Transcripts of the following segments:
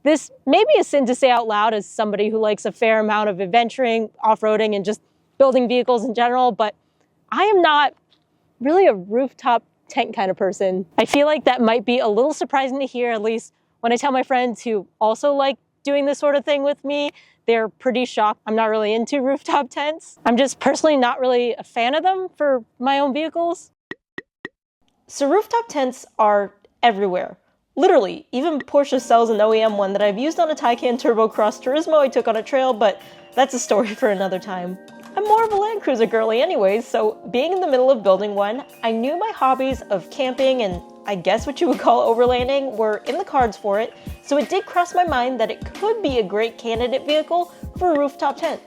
This may be a sin to say out loud as somebody who likes a fair amount of adventuring, off-roading, and just building vehicles in general, but I am not really a rooftop tent kind of person. I feel like that might be a little surprising to hear, at least when I tell my friends who also like doing this sort of thing with me. They're pretty shocked I'm not really into rooftop tents. I'm just personally not really a fan of them for my own vehicles. So rooftop tents are everywhere. Literally, even Porsche sells an OEM one that I've used on a Taycan Turbo Cross Turismo I took on a trail, but that's a story for another time. I'm more of a Land Cruiser girly anyways, so being in the middle of building one, I knew my hobbies of camping and I guess what you would call overlanding were in the cards for it, so it did cross my mind that it could be a great candidate vehicle for a rooftop tent.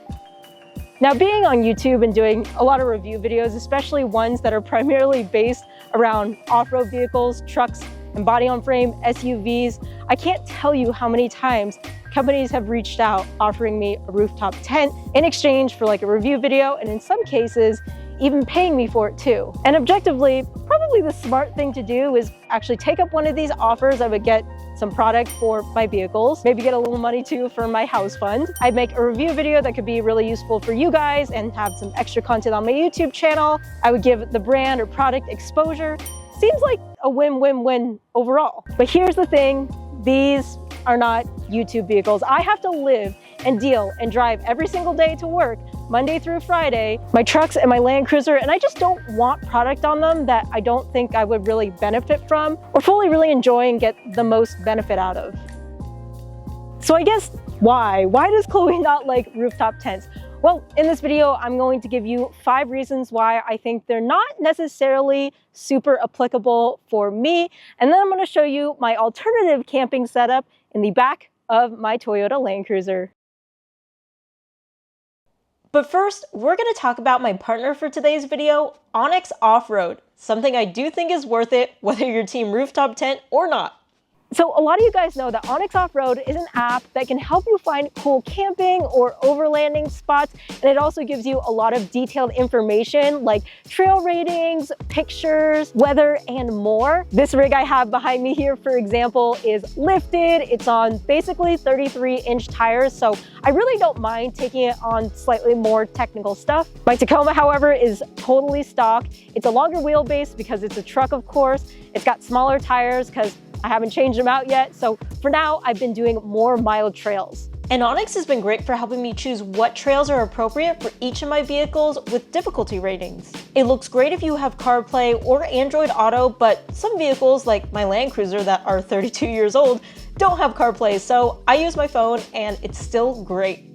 Now, being on YouTube and doing a lot of review videos, especially ones that are primarily based around off-road vehicles, trucks, and body-on-frame SUVs, I can't tell you how many times companies have reached out offering me a rooftop tent in exchange for like a review video, and in some cases, even paying me for it too. And objectively, probably the smart thing to do is actually take up one of these offers. I would get some product for my vehicles, maybe get a little money too for my house fund. I'd make a review video that could be really useful for you guys and have some extra content on my YouTube channel. I would give the brand or product exposure. Seems like a win-win-win overall. But here's the thing, these are not YouTube vehicles. I have to live and deal and drive every single day to work, Monday through Friday, my trucks and my Land Cruiser, and I just don't want product on them that I don't think I would really benefit from or fully really enjoy and get the most benefit out of. So I guess why? Why does Chloe not like rooftop tents? Well, in this video, I'm going to give you 5 reasons why I think they're not necessarily super applicable for me, and then I'm going to show you my alternative camping setup in the back of my Toyota Land Cruiser. But first, we're going to talk about my partner for today's video, Onyx Offroad, something I do think is worth it, whether you're team rooftop tent or not. So a lot of you guys know that Onyx Offroad is an app that can help you find cool camping or overlanding spots, and it also gives you a lot of detailed information like trail ratings, pictures, weather, and more. This rig I have behind me here, for example, is lifted. It's on basically 33-inch tires, so I really don't mind taking it on slightly more technical stuff. My Tacoma, however, is totally stock. It's a longer wheelbase because it's a truck, of course. It's got smaller tires because I haven't changed them out yet, so for now, I've been doing more mild trails. And Onyx has been great for helping me choose what trails are appropriate for each of my vehicles with difficulty ratings. It looks great if you have CarPlay or Android Auto, but some vehicles, like my Land Cruiser that are 32 years old, don't have CarPlay, so I use my phone and it's still great.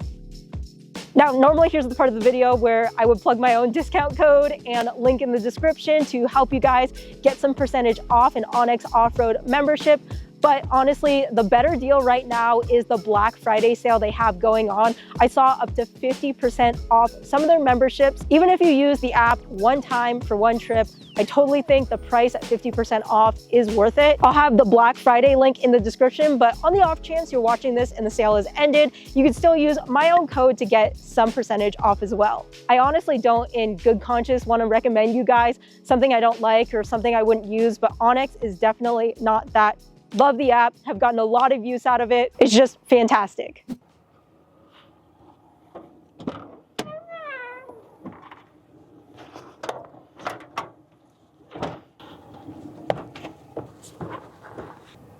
Now, normally here's the part of the video where I would plug my own discount code and link in the description to help you guys get some percentage off an Onyx Offroad membership. But honestly, the better deal right now is the Black Friday sale they have going on. I saw up to 50% off some of their memberships. Even if you use the app one time for one trip, I totally think the price at 50% off is worth it. I'll have the Black Friday link in the description, but on the off chance you're watching this and the sale is ended, you can still use my own code to get some percentage off as well. I honestly don't, in good conscience, want to recommend you guys something I don't like or something I wouldn't use, but Onyx is definitely not that. Love the app, have gotten a lot of use out of it. It's just fantastic.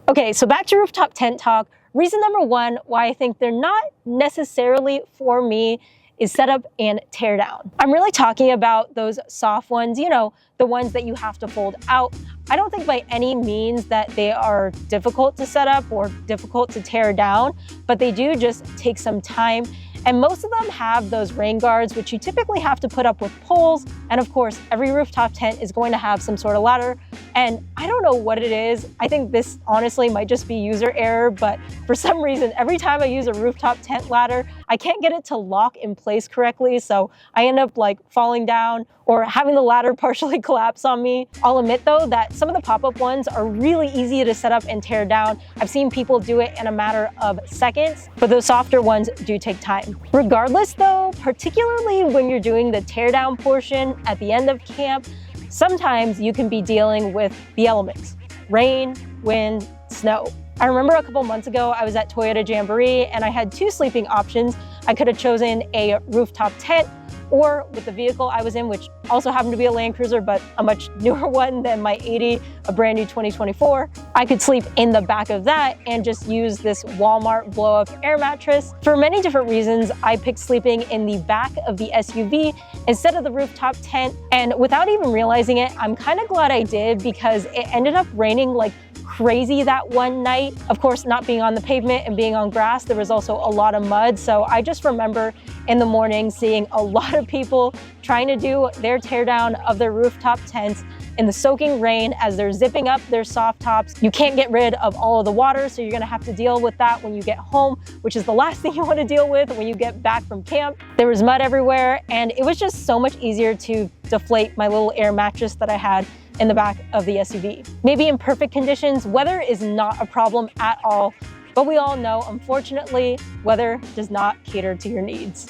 Okay, so back to rooftop tent talk. Reason number 1 why I think they're not necessarily for me is setup and tear down. I'm really talking about those soft ones, you know, the ones that you have to fold out. I don't think by any means that they are difficult to set up or difficult to tear down, but they do just take some time. And most of them have those rain guards, which you typically have to put up with poles. And of course, every rooftop tent is going to have some sort of ladder. And I don't know what it is. I think this honestly might just be user error, but for some reason, every time I use a rooftop tent ladder, I can't get it to lock in place correctly. So I end up like falling down or having the ladder partially collapse on me. I'll admit though that some of the pop-up ones are really easy to set up and tear down. I've seen people do it in a matter of seconds, but those softer ones do take time. Regardless though, particularly when you're doing the tear down portion at the end of camp, sometimes you can be dealing with the elements. rain, wind, snow. I remember a couple months ago, I was at Toyota Jamboree and I had two sleeping options. I could have chosen a rooftop tent, or with the vehicle I was in, which also happened to be a Land Cruiser, but a much newer one than my 80, a brand new 2024. I could sleep in the back of that and just use this Walmart blow-up air mattress. For many different reasons, I picked sleeping in the back of the SUV instead of the rooftop tent. And without even realizing it, I'm kind of glad I did, because it ended up raining like crazy that one night. Of course, not being on the pavement and being on grass, there was also a lot of mud. So I just remember in the morning seeing a lot of people trying to do their teardown of their rooftop tents in the soaking rain as they're zipping up their soft tops. You can't get rid of all of the water, so you're gonna have to deal with that when you get home, which is the last thing you wanna deal with when you get back from camp. There was mud everywhere, and it was just so much easier to deflate my little air mattress that I had in the back of the SUV. Maybe in perfect conditions, weather is not a problem at all, but we all know, unfortunately, weather does not cater to your needs.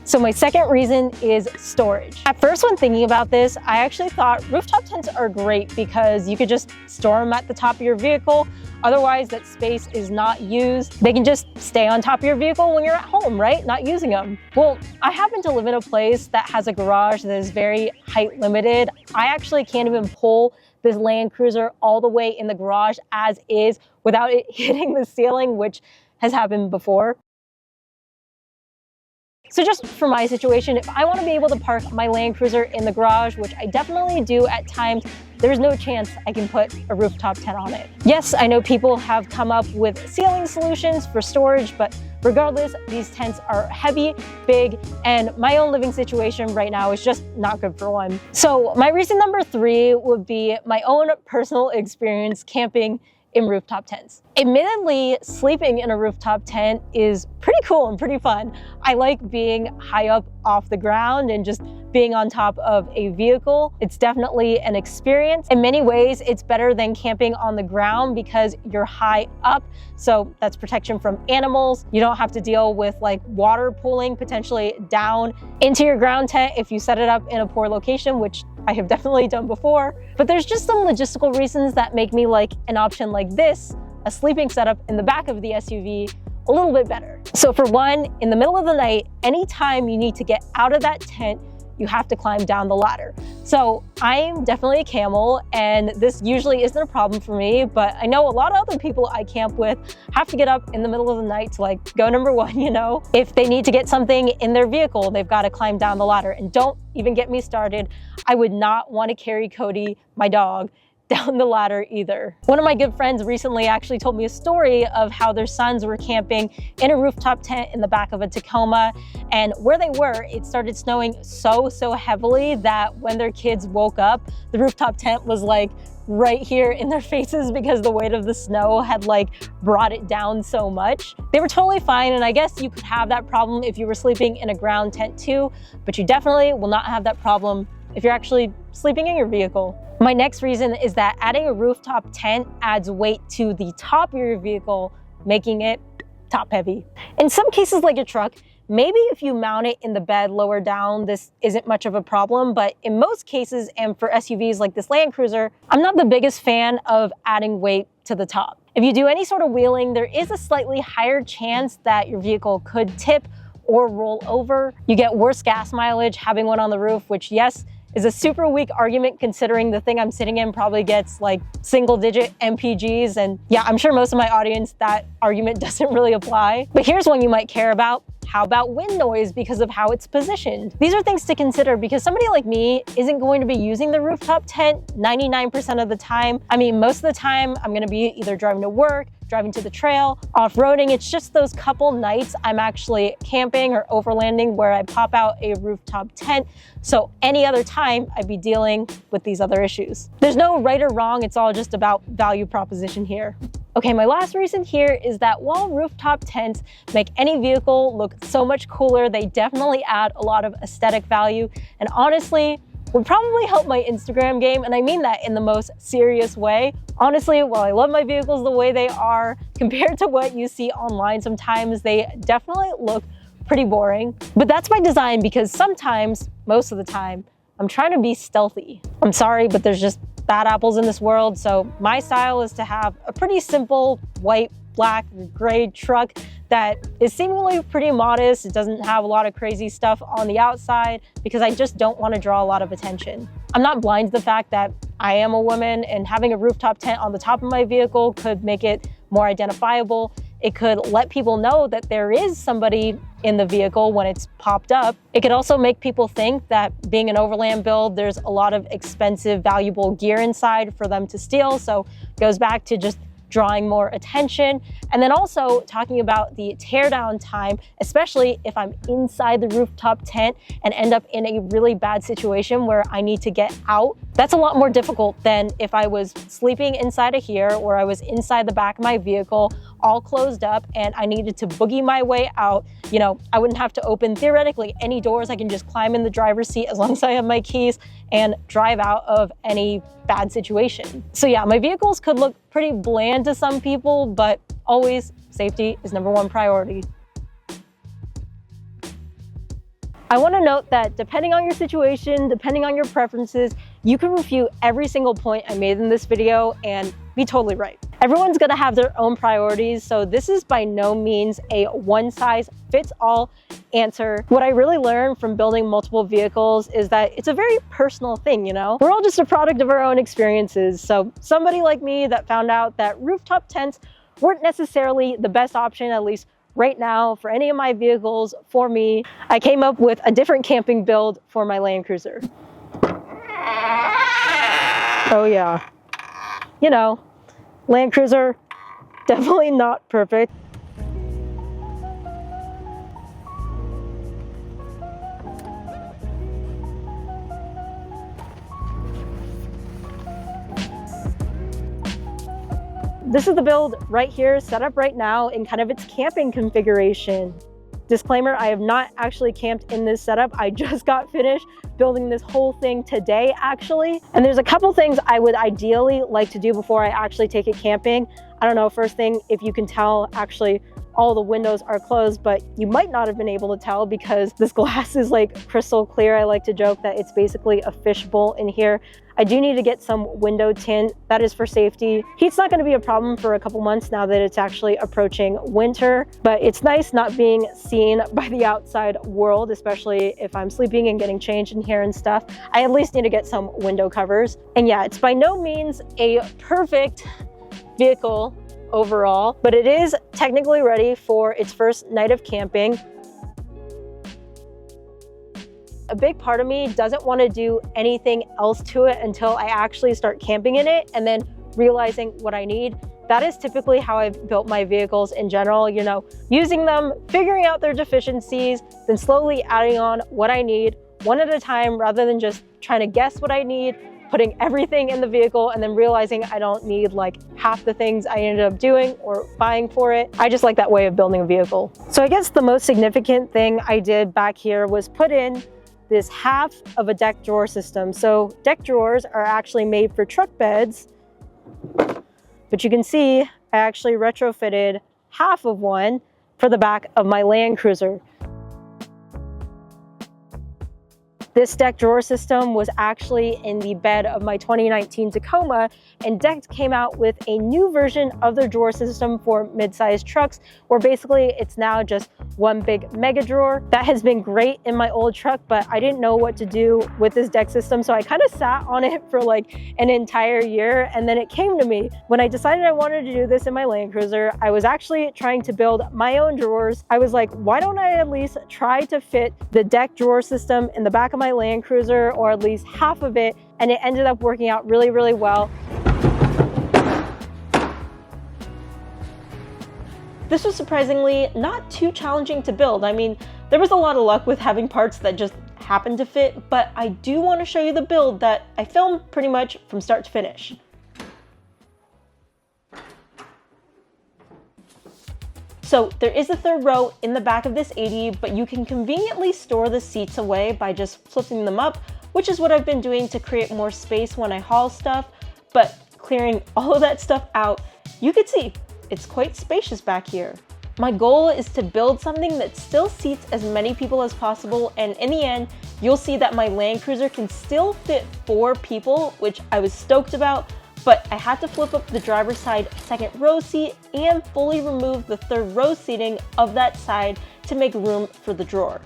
So my second reason is storage. At first, when thinking about this, I actually thought rooftop tents are great because you could just store them at the top of your vehicle. Otherwise, that space is not used. They can just stay on top of your vehicle when you're at home, right? Not using them. Well, I happen to live in a place that has a garage that is very height limited. I actually can't even pull this Land Cruiser all the way in the garage as is without it hitting the ceiling, which has happened before. So just for my situation, if I want to be able to park my Land Cruiser in the garage, which I definitely do at times, there's no chance I can put a rooftop tent on it. Yes, I know people have come up with ceiling solutions for storage, but regardless, these tents are heavy, big, and my own living situation right now is just not good for one. So my reason number 3 would be my own personal experience camping in rooftop tents. Admittedly, sleeping in a rooftop tent is pretty cool and pretty fun. I like being high up off the ground and just being on top of a vehicle. It's definitely an experience. In many ways, it's better than camping on the ground because you're high up. So that's protection from animals. You don't have to deal with like water pooling potentially down into your ground tent if you set it up in a poor location, which I have definitely done before. But there's just some logistical reasons that make me like an option like this, a sleeping setup in the back of the SUV, a little bit better. So for one, in the middle of the night, anytime you need to get out of that tent, you have to climb down the ladder. So I'm definitely a camel, and this usually isn't a problem for me, but I know a lot of other people I camp with have to get up in the middle of the night to like go number 1, you know? If they need to get something in their vehicle, they've got to climb down the ladder. And don't even get me started, I would not want to carry Cody, my dog, down the ladder either. One of my good friends recently actually told me a story of how their sons were camping in a rooftop tent in the back of a Tacoma, and where they were, it started snowing so heavily that when their kids woke up, the rooftop tent was like right here in their faces because the weight of the snow had like brought it down so much. They were totally fine, and I guess you could have that problem if you were sleeping in a ground tent too, but you definitely will not have that problem if you're actually sleeping in your vehicle. My next reason is that adding a rooftop tent adds weight to the top of your vehicle, making it top heavy. In some cases like a truck, maybe if you mount it in the bed lower down, this isn't much of a problem, but in most cases, and for SUVs like this Land Cruiser, I'm not the biggest fan of adding weight to the top. If you do any sort of wheeling, there is a slightly higher chance that your vehicle could tip or roll over. You get worse gas mileage having one on the roof, which yes, is a super weak argument considering the thing I'm sitting in probably gets like single-digit MPGs. And yeah, I'm sure most of my audience, that argument doesn't really apply. But here's one you might care about. How about wind noise because of how it's positioned? These are things to consider because somebody like me isn't going to be using the rooftop tent 99% of the time. I mean, most of the time I'm gonna be either driving to work, driving to the trail, off-roading. It's just those couple nights I'm actually camping or overlanding where I pop out a rooftop tent. So any other time I'd be dealing with these other issues. There's no right or wrong, it's all just about value proposition here. Okay, my last reason here is that while rooftop tents make any vehicle look so much cooler, they definitely add a lot of aesthetic value, and honestly, would probably help my Instagram game, and I mean that in the most serious way. Honestly, while I love my vehicles the way they are, compared to what you see online sometimes, they definitely look pretty boring. But that's by design because sometimes, most of the time, I'm trying to be stealthy. I'm sorry, but there's just bad apples in this world. So my style is to have a pretty simple white, black, gray truck that is seemingly pretty modest. It doesn't have a lot of crazy stuff on the outside because I just don't want to draw a lot of attention. I'm not blind to the fact that I am a woman, and having a rooftop tent on the top of my vehicle could make it more identifiable. It could let people know that there is somebody in the vehicle when it's popped up. It could also make people think that being an overland build, there's a lot of expensive, valuable gear inside for them to steal. So it goes back to just drawing more attention. And then also talking about the teardown time, especially if I'm inside the rooftop tent and end up in a really bad situation where I need to get out. That's a lot more difficult than if I was sleeping inside of here, or I was inside the back of my vehicle, all closed up, and I needed to boogie my way out. You know, I wouldn't have to open theoretically any doors. I can just climb in the driver's seat as long as I have my keys and drive out of any bad situation. So yeah, my vehicles could look pretty bland to some people, but always safety is #1 priority. I want to note that depending on your situation, depending on your preferences, you can refute every single point I made in this video and be totally right. Everyone's going to have their own priorities, so this is by no means a one-size-fits-all answer. What I really learned from building multiple vehicles is that it's a very personal thing, you know? We're all just a product of our own experiences, so somebody like me that found out that rooftop tents weren't necessarily the best option, at least right now, for any of my vehicles, for me, I came up with a different camping build for my Land Cruiser. Oh yeah. You know, Land Cruiser, definitely not perfect. This is the build right here, set up right now in kind of its camping configuration. Disclaimer, I have not actually camped in this setup. I just got finished building this whole thing today, actually. And there's a couple things I would ideally like to do before I actually take it camping. I don't know, first thing, if you can tell, actually, all the windows are closed, but you might not have been able to tell because this glass is like crystal clear. I like to joke that it's basically a fishbowl in here. I do need to get some window tint. That is for safety. Heat's not going to be a problem for a couple months now that it's actually approaching winter, but it's nice not being seen by the outside world, especially if I'm sleeping and getting changed in here and stuff. I at least need to get some window covers. And yeah, it's by no means a perfect vehicle overall, but it is technically ready for its first night of camping. A big part of me doesn't want to do anything else to it until I actually start camping in it and then realizing what I need. That is typically how I've built my vehicles in general, you know, using them, figuring out their deficiencies, then slowly adding on what I need one at a time rather than just trying to guess what I need, putting everything in the vehicle and then realizing I don't need like half the things I ended up doing or buying for it. I just like that way of building a vehicle. So I guess the most significant thing I did back here was put in this half of a deck drawer system. So deck drawers are actually made for truck beds, but you can see I actually retrofitted half of one for the back of my Land Cruiser. This deck drawer system was actually in the bed of my 2019 Tacoma, and Deck came out with a new version of their drawer system for mid-sized trucks, where basically it's now just one big mega drawer. That has been great in my old truck, but I didn't know what to do with this deck system, so I kind of sat on it for like an entire year, and then it came to me. When I decided I wanted to do this in my Land Cruiser, I was actually trying to build my own drawers. I was like, why don't I at least try to fit the deck drawer system in the back of my Land Cruiser, or at least half of it, and it ended up working out really, really well. This was surprisingly not too challenging to build. I mean, there was a lot of luck with having parts that just happened to fit, but I do want to show you the build that I filmed pretty much from start to finish. So there is a third row in the back of this 80, but you can conveniently store the seats away by just flipping them up, which is what I've been doing to create more space when I haul stuff. But clearing all of that stuff out, you can see it's quite spacious back here. My goal is to build something that still seats as many people as possible, and in the end, you'll see that my Land Cruiser can still fit 4 people, which I was stoked about, but I had to flip up the driver's side second row seat and fully remove the third row seating of that side to make room for the drawer.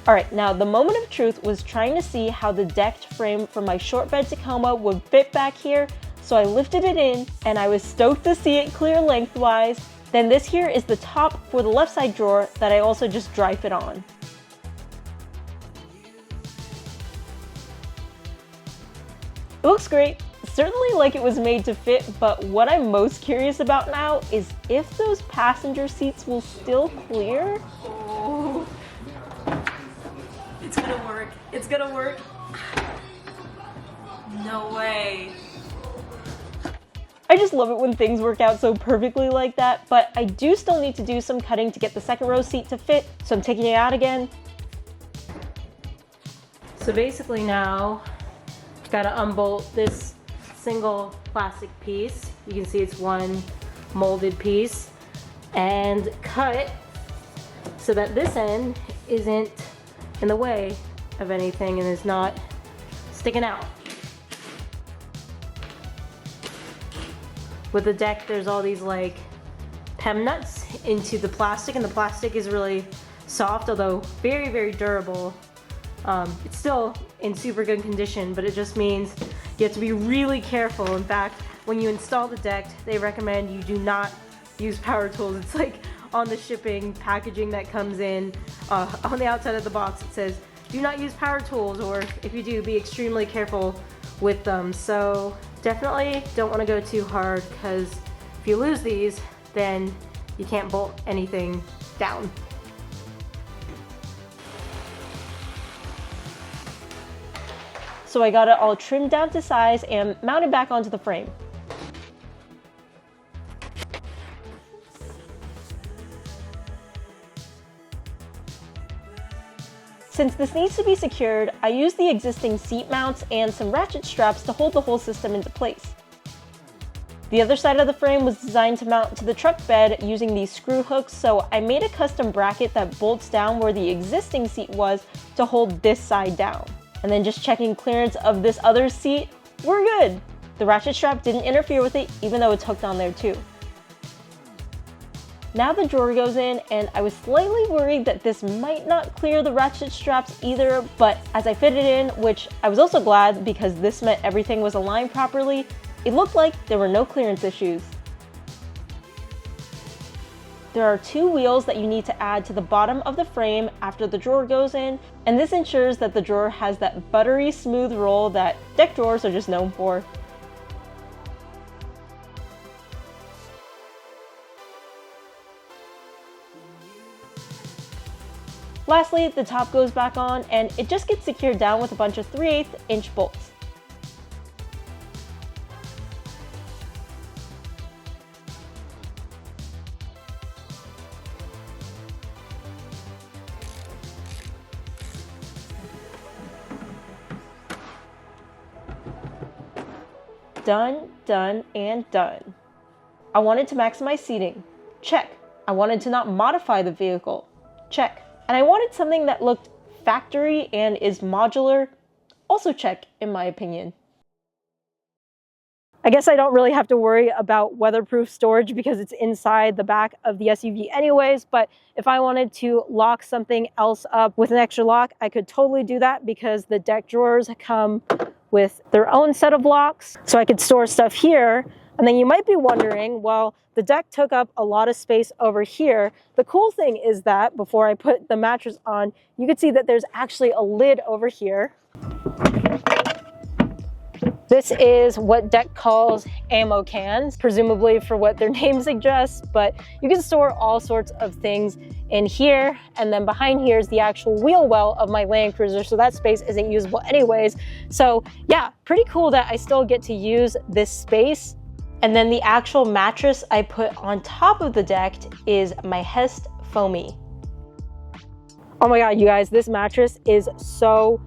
Alright, now the moment of truth was trying to see how the decked frame for my short bed Tacoma would fit back here, so I lifted it in and I was stoked to see it clear lengthwise. Then this here is the top for the left side drawer that I also just dry fit on. It looks great, certainly like it was made to fit, but what I'm most curious about now is if those passenger seats will still clear. Oh. It's gonna work. It's gonna work. No way. I just love it when things work out so perfectly like that, but I do still need to do some cutting to get the second row seat to fit, so I'm taking it out again. So basically now, gotta unbolt this single plastic piece. You can see it's one molded piece, and cut so that this end isn't in the way of anything and is not sticking out. With the deck, there's all these like PEM nuts into the plastic, and the plastic is really soft, although very, very durable. It's still in super good condition, but it just means you have to be really careful. In fact, when you install the deck, they recommend you do not use power tools. It's like on the shipping packaging that comes in, on the outside of the box, it says, do not use power tools, or if you do, be extremely careful with them. So definitely don't want to go too hard, because if you lose these, then you can't bolt anything down. So I got it all trimmed down to size and mounted back onto the frame. Since this needs to be secured, I used the existing seat mounts and some ratchet straps to hold the whole system into place. The other side of the frame was designed to mount to the truck bed using these screw hooks, so I made a custom bracket that bolts down where the existing seat was to hold this side down. And then just checking clearance of this other seat, we're good. The ratchet strap didn't interfere with it, even though it's hooked on there too. Now the drawer goes in, and I was slightly worried that this might not clear the ratchet straps either, but as I fit it in, which I was also glad because this meant everything was aligned properly, it looked like there were no clearance issues. There are 2 wheels that you need to add to the bottom of the frame after the drawer goes in, and this ensures that the drawer has that buttery smooth roll that deck drawers are just known for. Lastly, the top goes back on, and it just gets secured down with a bunch of 3/8 inch bolts. Done, done, and done. I wanted to maximize seating. Check. I wanted to not modify the vehicle. Check. And I wanted something that looked factory and is modular. Also check, in my opinion. I guess I don't really have to worry about weatherproof storage because it's inside the back of the SUV anyways, but if I wanted to lock something else up with an extra lock, I could totally do that because the deck drawers come with their own set of locks. So I could store stuff here. And then you might be wondering, well, the deck took up a lot of space over here. The cool thing is that before I put the mattress on, you can see that there's actually a lid over here. This is what deck calls ammo cans, presumably for what their name suggests, but you can store all sorts of things in here. And then behind here is the actual wheel well of my Land Cruiser, so that space isn't usable anyways. So yeah, pretty cool that I still get to use this space. And then the actual mattress I put on top of the deck is my Hest Foamy. Oh my God, you guys, this mattress is so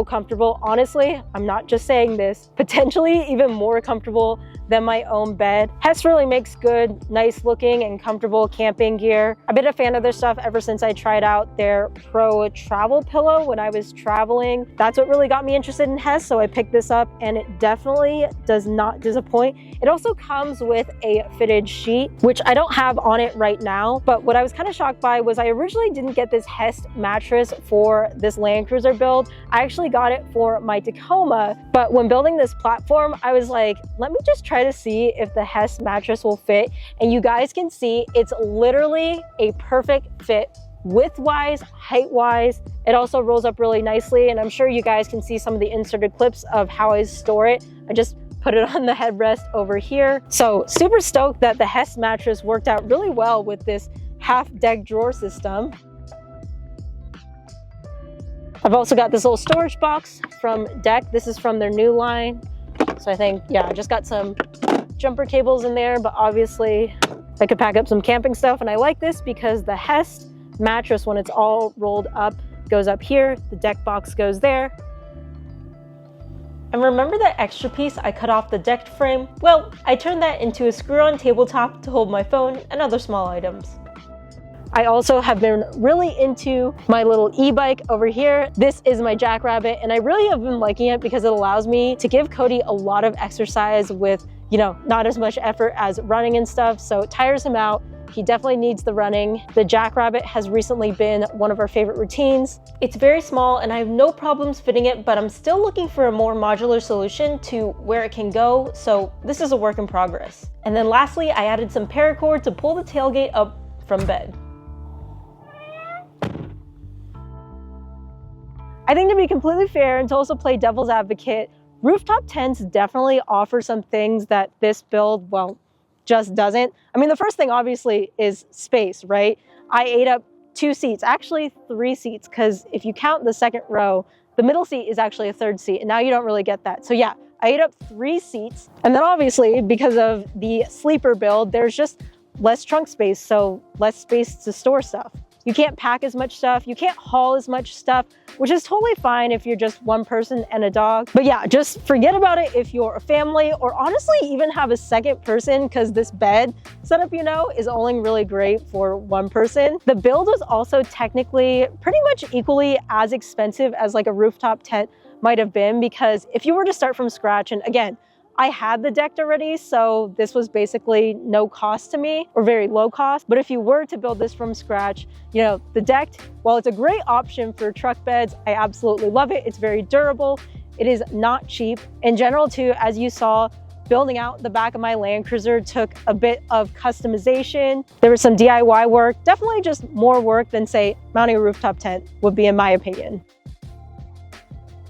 comfortable. Honestly, I'm not just saying this, potentially even more comfortable than my own bed. Hess really makes good, nice looking and comfortable camping gear. I've been a fan of their stuff ever since I tried out their Pro travel pillow when I was traveling. That's what really got me interested in Hess, so I picked this up and it definitely does not disappoint. It also comes with a fitted sheet, which I don't have on it right now, but what I was kind of shocked by was I originally didn't get this Hess mattress for this Land Cruiser build. I actually got it for my Tacoma, but when building this platform, I was like, let me just try to see if the Hess mattress will fit. And you guys can see it's literally a perfect fit width-wise, height-wise. It also rolls up really nicely, and I'm sure you guys can see some of the inserted clips of how I store it. I just put it on the headrest over here. So super stoked that the Hess mattress worked out really well with this half deck drawer system. I've also got this little storage box from Deck. This is from their new line. So I think, yeah, I just got some jumper cables in there, but obviously I could pack up some camping stuff. And I like this because the Hess mattress, when it's all rolled up, goes up here. The Deck box goes there. And remember that extra piece I cut off the decked frame? Well, I turned that into a screw-on tabletop to hold my phone and other small items. I also have been really into my little e-bike over here. This is my Jackrabbit, and I really have been liking it because it allows me to give Cody a lot of exercise with, you know, not as much effort as running and stuff, so it tires him out. He definitely needs the running. The Jackrabbit has recently been one of our favorite routines. It's very small and I have no problems fitting it, but I'm still looking for a more modular solution to where it can go, so this is a work in progress. And then lastly, I added some paracord to pull the tailgate up from bed. I think, to be completely fair and to also play devil's advocate, rooftop tents definitely offer some things that this build, well, just doesn't. I mean, the first thing obviously is space, right? I ate up 2 seats, actually 3 seats, because if you count the second row, the middle seat is actually a third seat, and now you don't really get that. So yeah, I ate up 3 seats. And then obviously, because of the sleeper build, there's just less trunk space, so less space to store stuff. You can't pack as much stuff, you can't haul as much stuff, which is totally fine if you're just one person and a dog. But yeah, just forget about it if you're a family, or honestly even have a second person, because this bed setup, you know, is only really great for one person. The build was also technically pretty much equally as expensive as like a rooftop tent might have been, because if you were to start from scratch, and again, I had the decked already, so this was basically no cost to me, or very low cost. But if you were to build this from scratch, you know, the decked, while it's a great option for truck beds, I absolutely love it. It's very durable. It is not cheap. In general too, as you saw, building out the back of my Land Cruiser took a bit of customization. There was some DIY work, definitely just more work than, say, mounting a rooftop tent would be, in my opinion.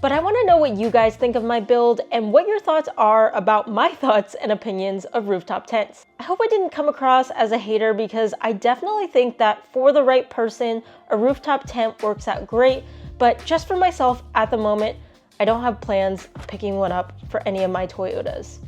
But I want to know what you guys think of my build and what your thoughts are about my thoughts and opinions of rooftop tents. I hope I didn't come across as a hater, because I definitely think that for the right person, a rooftop tent works out great, but just for myself at the moment, I don't have plans of picking one up for any of my Toyotas.